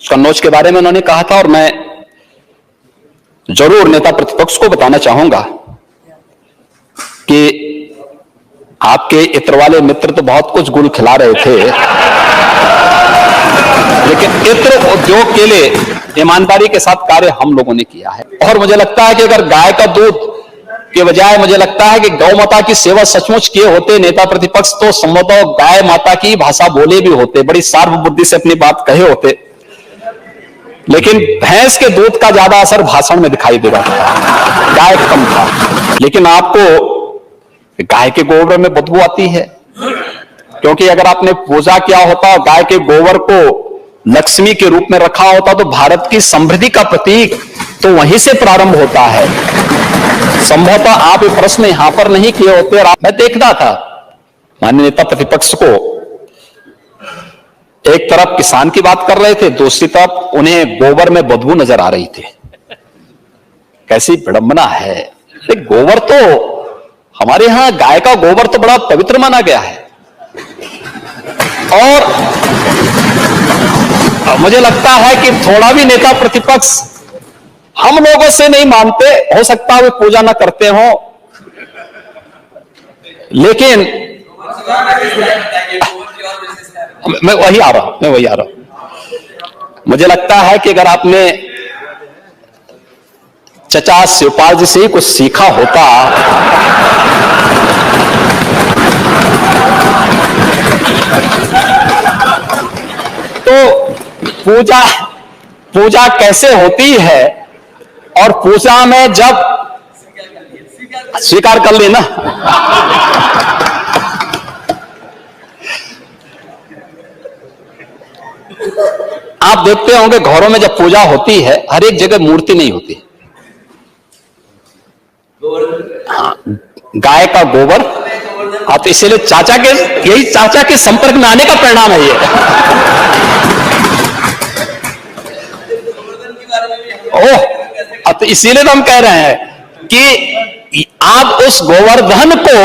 कन्नौज के बारे में उन्होंने कहा था, और मैं जरूर नेता प्रतिपक्ष को बताना चाहूंगा कि आपके इत्र वाले मित्र तो बहुत कुछ गुल खिला रहे थे, लेकिन इत्र उद्योग के लिए ईमानदारी के साथ कार्य हम लोगों ने किया है। और मुझे लगता है कि अगर गाय का दूध के बजाय मुझे लगता है कि गौ माता की सेवा सचमुच किए होते नेता प्रतिपक्ष, तो संभवतः गाय माता की भाषा बोले भी होते, बड़ी सार्व बुद्धि से अपनी बात कहे होते। लेकिन भैंस के दूध का ज्यादा असर भाषण में दिखाई दे रहा था, गाय कम था। लेकिन आपको गाय के गोबर में बदबू आती है, क्योंकि अगर आपने पूजा किया होता, गाय के गोबर को लक्ष्मी के रूप में रखा होता, तो भारत की समृद्धि का प्रतीक तो वहीं से प्रारंभ होता है। संभवतः आप ये प्रश्न यहां पर नहीं किए होते। और मैं देखता था माननीय नेता प्रतिपक्ष को, एक तरफ किसान की बात कर रहे थे, दूसरी तरफ उन्हें गोबर में बदबू नजर आ रही थी। कैसी विडंबना है। गोबर तो हमारे यहां गाय का गोबर तो बड़ा पवित्र माना गया है, और मुझे लगता है कि थोड़ा भी नेता प्रतिपक्ष हम लोगों से नहीं मानते, हो सकता है वे पूजा ना करते हो, लेकिन मैं वही आ रहा हूं। मुझे लगता है कि अगर आपने चचा शिवपाल जी से ही कुछ सीखा होता, तो पूजा कैसे होती है, और पूजा में जब स्वीकार कर लेना, आप देखते होंगे घरों में जब पूजा होती है, हर एक जगह मूर्ति नहीं होती। हाँ, गाय का गोबर। हाँ, तो इसीलिए यही चाचा के संपर्क में आने का परिणाम है ये। ओह, तो इसीलिए तो हम कह रहे हैं कि आप उस गोवर्धन को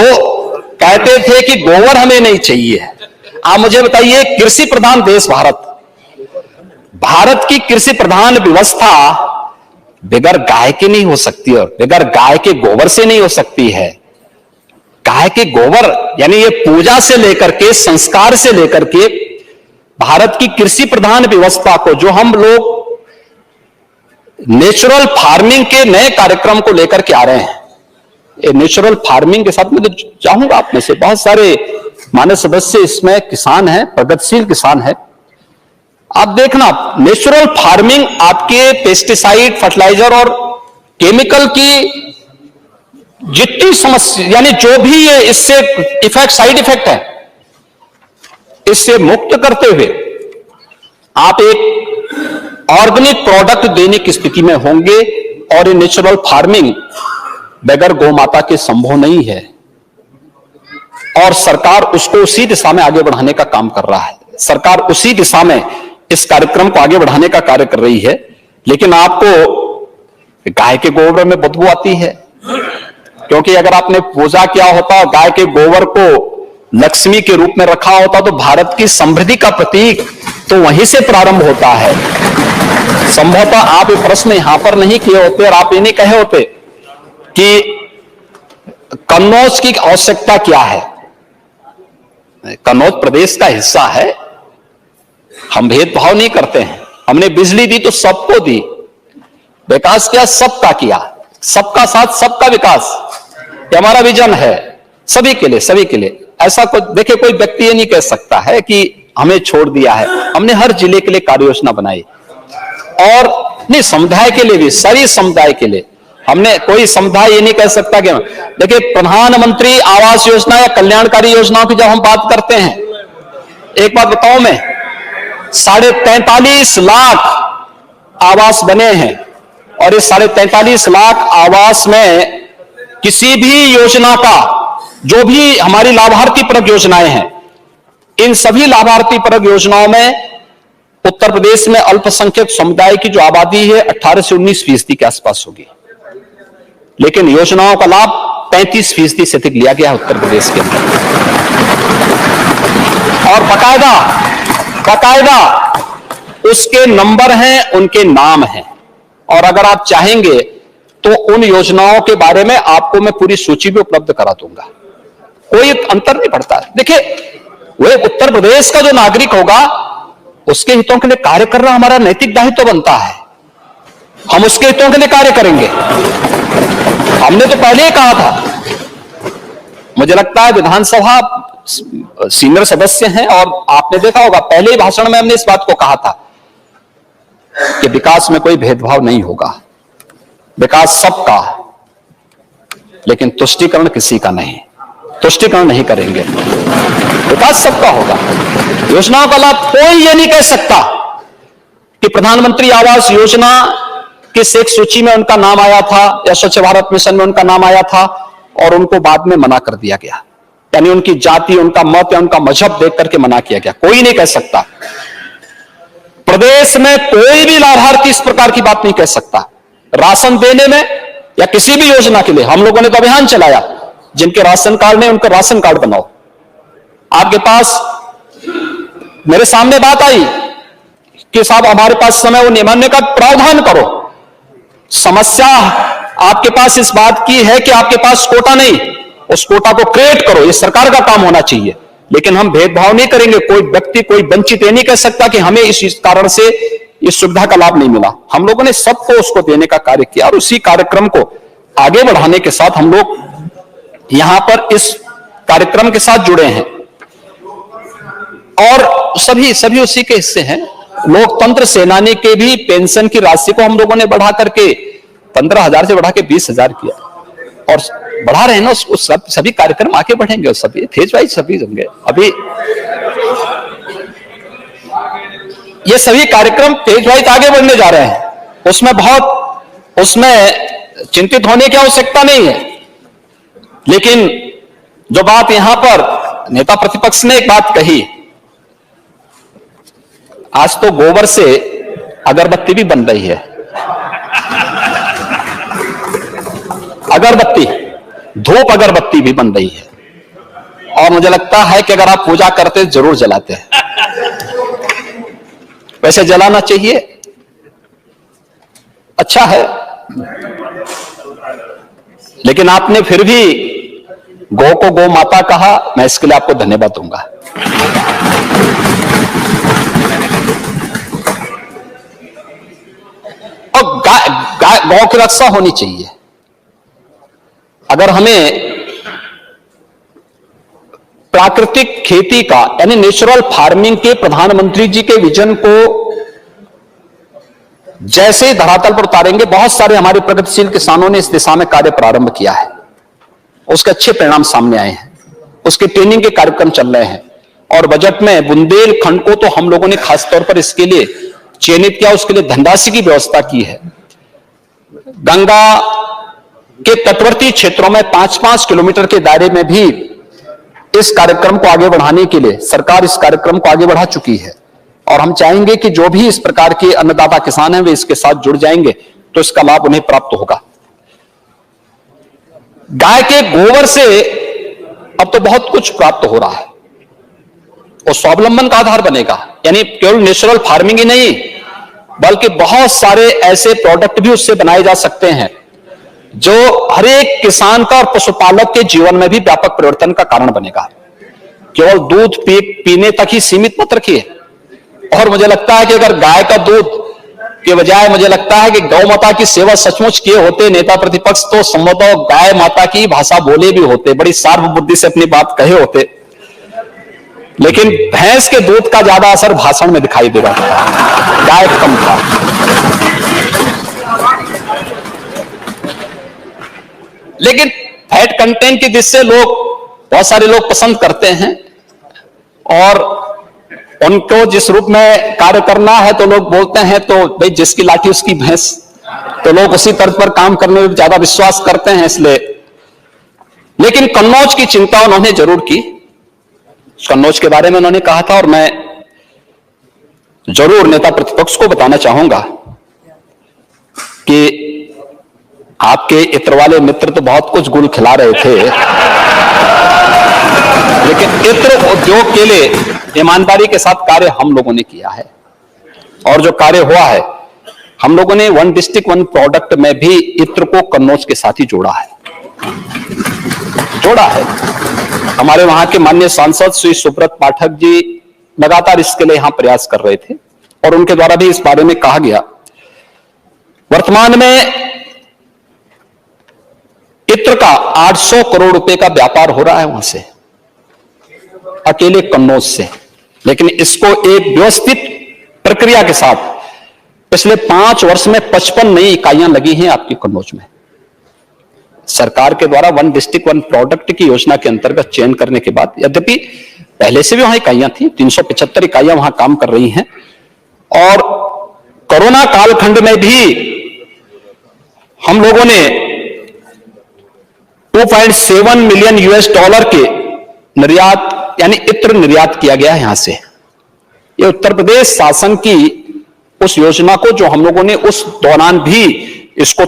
कहते थे कि गोबर हमें नहीं चाहिए। आप मुझे बताइए, कृषि प्रधान देश भारत की कृषि प्रधान व्यवस्था बगैर गाय के नहीं हो सकती, और बगैर गाय के गोबर से नहीं हो सकती है। गाय के गोबर यानी ये पूजा से लेकर के, संस्कार से लेकर के, भारत की कृषि प्रधान व्यवस्था को, जो हम लोग नेचुरल फार्मिंग के नए कार्यक्रम को लेकर के आ रहे हैं, ये नेचुरल फार्मिंग के साथ में तो चाहूंगा आप में से बहुत सारे माननीय सदस्य इसमें किसान हैं, प्रगतिशील किसान हैं। आप देखना, नेचुरल फार्मिंग आपके पेस्टिसाइड, फर्टिलाइजर और केमिकल की जितनी समस्या, यानी जो भी ये इससे इफेक्ट, साइड इफेक्ट है, इससे मुक्त करते हुए आप एक ऑर्गेनिक प्रोडक्ट देने की स्थिति में होंगे। और ये नेचुरल फार्मिंग बगैर गौ माता के संभव नहीं है, और सरकार उसको उसी दिशा में आगे बढ़ाने का काम कर रहा है। सरकार उसी दिशा में इस कार्यक्रम को आगे बढ़ाने का कार्य कर रही है। लेकिन आपको गाय के गोबर में बदबू आती है, क्योंकि अगर आपने पूजा किया होता, गाय के गोबर को लक्ष्मी के रूप में रखा होता, तो भारत की समृद्धि का प्रतीक तो वहीं से प्रारंभ होता है। संभवतः आप ये प्रश्न यहां पर नहीं किए होते, और आप ये नहीं कहे होते कि कन्नौज की आवश्यकता क्या है। कन्नौज प्रदेश का हिस्सा है, हम भेदभाव नहीं करते हैं। हमने बिजली दी तो सबको दी, विकास किया सबका किया, सबका साथ सबका विकास, ये हमारा विजन है, सभी के लिए, सभी के लिए। ऐसा देखिए, कोई व्यक्ति ये नहीं कह सकता है कि हमें छोड़ दिया है। हमने हर जिले के लिए कार्य योजना बनाई, और नहीं, समुदाय के लिए भी, सारी समुदाय के लिए हमने, कोई समुदाय ये नहीं कह सकता कि देखिए, प्रधानमंत्री आवास योजना या कल्याणकारी योजनाओं की जब हम बात करते हैं, एक बात बताऊं मैं, 43.5 लाख आवास बने हैं, और इस 43.5 लाख आवास में किसी भी योजना का, जो भी हमारी लाभार्थी परक योजनाएं हैं, इन सभी लाभार्थी परक योजनाओं में उत्तर प्रदेश में अल्पसंख्यक समुदाय की जो आबादी है 18 से 19% के आसपास होगी, लेकिन योजनाओं का लाभ 35% से अधिक लिया गया है उत्तर प्रदेश के अंदर। और बकायदा उसके नंबर हैं, उनके नाम हैं, और अगर आप चाहेंगे तो उन योजनाओं के बारे में आपको मैं पूरी सूची भी उपलब्ध करा दूंगा। कोई अंतर नहीं पड़ता। देखिए, वह उत्तर प्रदेश का जो नागरिक होगा उसके हितों के लिए कार्य करना हमारा नैतिक दायित्व बनता है। हम उसके हितों के लिए कार्य करेंगे। हमने तो पहले ही कहा था, मुझे लगता है विधानसभा सीनियर सदस्य हैं और आपने देखा होगा पहले ही भाषण में हमने इस बात को कहा था कि विकास में कोई भेदभाव नहीं होगा, विकास सबका, लेकिन तुष्टीकरण किसी का नहीं। तुष्टीकरण नहीं करेंगे, विकास सबका होगा। योजनाओं का लाभ कोई ये नहीं कह सकता कि प्रधानमंत्री आवास योजना किस एक सूची में उनका नाम आया था या स्वच्छ भारत मिशन में उनका नाम आया था और उनको बाद में मना कर दिया गया, यानी उनकी जाति, उनका मत या उनका मजहब देख करके मना किया गया। कोई नहीं कह सकता। प्रदेश में कोई भी लाभार्थी इस प्रकार की बात नहीं कह सकता। राशन देने में या किसी भी योजना के लिए हम लोगों ने तो अभियान चलाया, जिनके राशन कार्ड नहीं उनका राशन कार्ड बनाओ। आपके पास मेरे सामने बात आई कि साहब हमारे पास समय वो निभाने का प्रावधान करो। समस्या आपके पास इस बात की है कि आपके पास कोटा नहीं, उस कोटा को क्रिएट करो, ये सरकार का काम होना चाहिए। लेकिन हम भेदभाव नहीं करेंगे। कोई व्यक्ति, कोई वंचित ये नहीं कह सकता कि हमें इस कारण से इस सुविधा का लाभ नहीं मिला। हम लोगों ने सबको उसको देने का कार्य किया और उसी कार्यक्रम को आगे बढ़ाने के साथ हम लोग यहां पर इस कार्यक्रम के साथ जुड़े हैं और सभी उसी के हिस्से हैं। लोकतंत्र सेनानी के भी पेंशन की राशि को हम लोगों ने बढ़ा करके 15,000 से बढ़ा के 20,000 किया और बढ़ा रहे हैं ना। सभी कार्यक्रम आगे बढ़ेंगे और सभी फेज वाइज सभी होंगे। अभी ये सभी कार्यक्रम फेज वाइज आगे बढ़ने जा रहे हैं। उसमें चिंतित होने की आवश्यकता नहीं है। लेकिन जो बात यहां पर नेता प्रतिपक्ष ने एक बात कही, आज तो गोबर से अगरबत्ती भी बन रही है। अगरबत्ती, धूप अगरबत्ती भी बन रही है और मुझे लगता है कि अगर आप पूजा करते जरूर जलाते हैं। वैसे जलाना चाहिए, अच्छा है, लेकिन आपने फिर भी गौ को गौ माता कहा, मैं इसके लिए आपको धन्यवाद दूंगा। और गौ की रक्षा होनी चाहिए। अगर हमें प्राकृतिक खेती का यानी नेचुरल फार्मिंग के प्रधानमंत्री जी के विजन को जैसे ही धरातल पर उतारेंगे, बहुत सारे हमारे प्रगतिशील किसानों ने इस दिशा में कार्य प्रारंभ किया है, उसके अच्छे परिणाम सामने आए हैं, उसके ट्रेनिंग के कार्यक्रम चल रहे हैं और बजट में बुंदेलखंड को तो हम लोगों ने खासतौर पर इसके लिए चयनित किया, उसके लिए धनराशि की व्यवस्था की है। गंगा के तटवर्ती क्षेत्रों में 5-5 किलोमीटर के दायरे में भी इस कार्यक्रम को आगे बढ़ाने के लिए सरकार इस कार्यक्रम को आगे बढ़ा चुकी है और हम चाहेंगे कि जो भी इस प्रकार के अन्नदाता किसान हैं वे इसके साथ जुड़ जाएंगे तो इसका लाभ उन्हें प्राप्त होगा। गाय के गोबर से अब तो बहुत कुछ प्राप्त हो रहा है और स्वावलंबन का आधार बनेगा। यानी केवल नेचुरल फार्मिंग ही नहीं बल्कि बहुत सारे ऐसे प्रोडक्ट भी उससे बनाए जा सकते हैं जो हर एक किसान का और पशुपालक के जीवन में भी व्यापक परिवर्तन का कारण बनेगा। केवल दूध पीने तक ही सीमित मत रखिए। और मुझे लगता है कि अगर गाय का दूध के बजाय मुझे लगता है कि गौ माता की सेवा सचमुच किए होते नेता प्रतिपक्ष तो संभवतः गाय माता की भाषा बोले भी होते, बड़ी सार्व बुद्धि से अपनी बात कहे होते। लेकिन भैंस के दूध का ज्यादा असर भाषण में दिखाई देगा, गाय कम था। लेकिन फैट कंटेंट की जिससे बहुत सारे लोग पसंद करते हैं और उनको जिस रूप में कार्य करना है तो लोग बोलते हैं तो भाई जिसकी लाठी उसकी भैंस, तो लोग उसी तर्ज पर काम करने में ज्यादा विश्वास करते हैं इसलिए। लेकिन कन्नौज की चिंता उन्होंने जरूर की, कन्नौज के बारे में उन्होंने कहा था और मैं जरूर नेता प्रतिपक्ष को बताना चाहूंगा कि आपके इत्र वाले मित्र तो बहुत कुछ गुल खिला रहे थे लेकिन इत्र उद्योग के लिए ईमानदारी के साथ कार्य हम लोगों ने किया है और जो कार्य हुआ है, हम लोगों ने वन डिस्ट्रिक्ट वन प्रोडक्ट में भी इत्र को कन्नौज के साथ ही जोड़ा है। हमारे वहां के माननीय सांसद श्री सुब्रत पाठक जी लगातार इसके लिए यहां प्रयास कर रहे थे और उनके द्वारा भी इस बारे में कहा गया। वर्तमान में इत्र का 800 करोड़ रुपए का व्यापार हो रहा है वहां से, अकेले कन्नौज से। लेकिन इसको एक व्यवस्थित प्रक्रिया के साथ पिछले 5 वर्ष में 55 नई इकाइयां लगी हैं आपकी कन्नौज में। सरकार के द्वारा वन डिस्ट्रिक्ट वन प्रोडक्ट की योजना के अंतर्गत चयन करने के बाद, यद्यपि पहले से भी वहां इकाइयां थी, 375 इकाइयां वहां काम कर रही हैं। और कोरोना कालखंड में भी हम लोगों ने $2.7 मिलियन के निर्यात यानी इत्र निर्यात किया गया है यहां से। ये उत्तर प्रदेश शासन की उस योजना को जो हम लोगों ने उस दौरान भी इसको